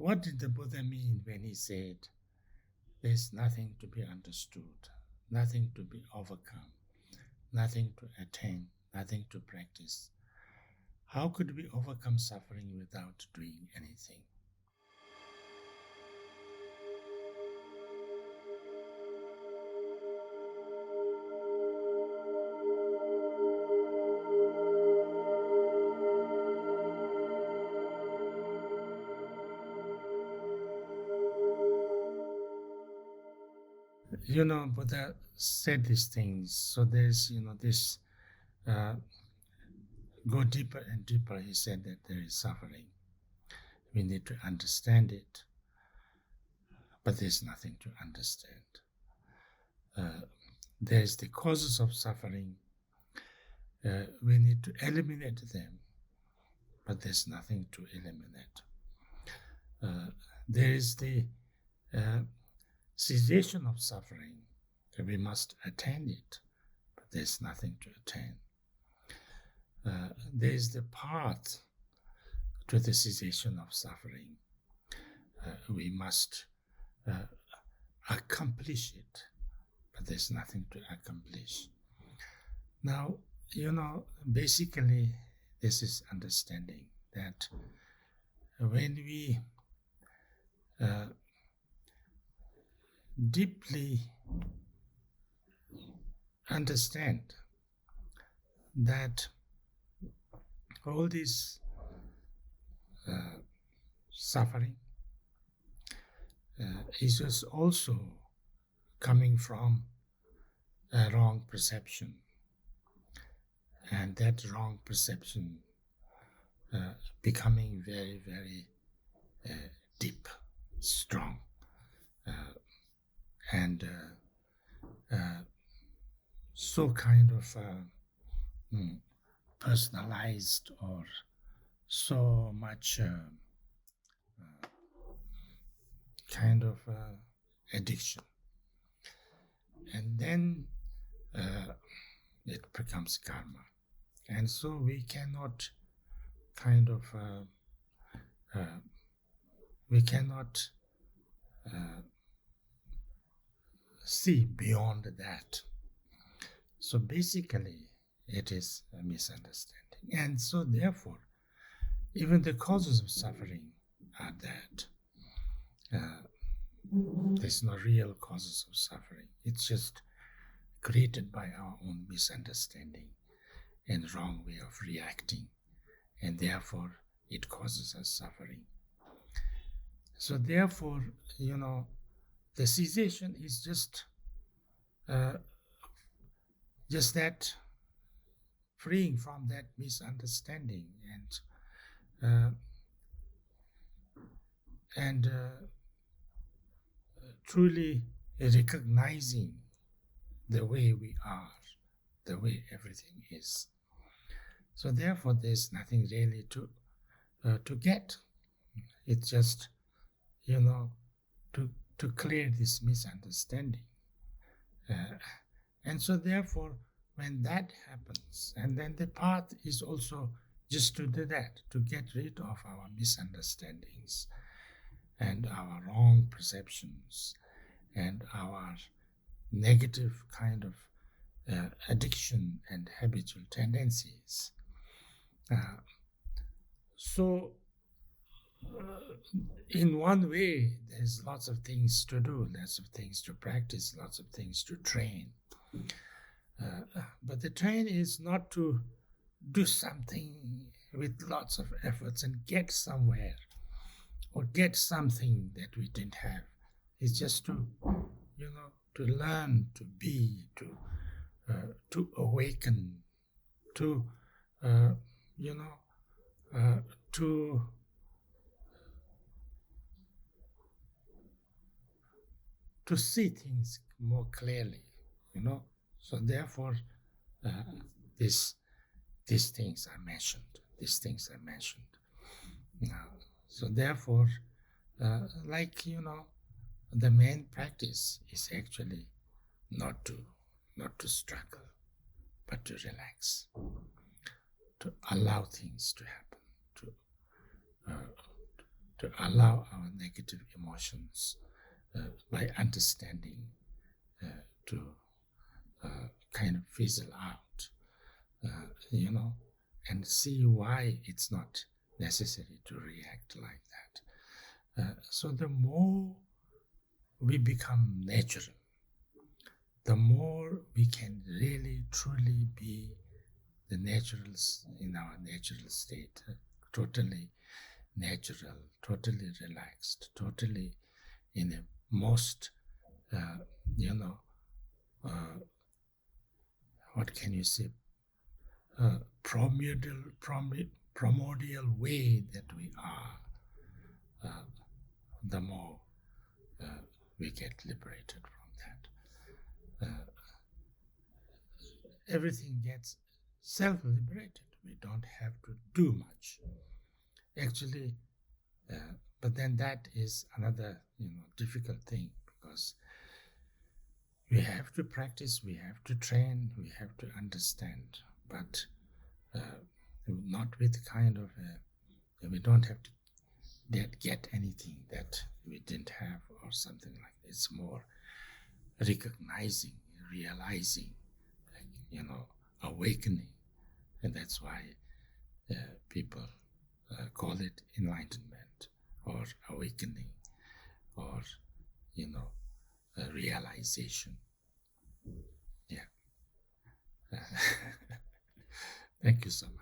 what did the Buddha mean when he said, there's nothing to be understood, nothing to be overcome, nothing to attain, nothing to practice? How could we overcome suffering without doing anything? Buddha said these things. So there's, this, go deeper and deeper. He said that there is suffering. We need to understand it, but there's nothing to understand. There's the causes of suffering. We need to eliminate them, but there's nothing to eliminate. There is the cessation of suffering. We must attain it, but there's nothing to attain. There is the path to the cessation of suffering. We must accomplish it, but there's nothing to accomplish. Now, basically, this is understanding that when we deeply understand that all this suffering is just also coming from a wrong perception, and that wrong perception becoming very, very deep, strong, and so kind of personalized, or so much kind of addiction. And then it becomes karma. And so we cannot see beyond that. So basically, it is a misunderstanding. And so therefore, even the causes of suffering are that. There's no real causes of suffering. It's just created by our own misunderstanding and wrong way of reacting. And therefore, it causes us suffering. So therefore, the cessation is just that freeing from that misunderstanding and truly recognizing the way we are, the way everything is. So therefore, there's nothing really to get. It's just, to clear this misunderstanding. And so therefore, when that happens, and then the path is also just to do that, to get rid of our misunderstandings and our wrong perceptions and our negative kind of addiction and habitual tendencies. In one way, there's lots of things to do, lots of things to practice, lots of things to train. But the train is not to do something with lots of efforts and get somewhere or get something that we didn't have. It's just to learn, to be, to awaken, to see things more clearly, So therefore, these things are mentioned. So therefore, the main practice is actually not to struggle, but to relax, to allow things to happen, to allow our negative emotions by understanding to kind of fizzle out, and see why it's not necessary to react like that. So the more we become natural, the more we can really truly be the naturals in our natural state, totally natural, totally relaxed, totally in a most, what can you say, primordial way that we are, the more we get liberated from that. Everything gets self-liberated. We don't have to do much. Actually, but then that is another difficult thing, because we have to practice, we have to train, we have to understand, but not with kind of we don't have to get anything that we didn't have or something like that. It's more recognizing, realizing, awakening, and that's why people call it enlightenment or awakening or realization. Yeah. Thank you so much.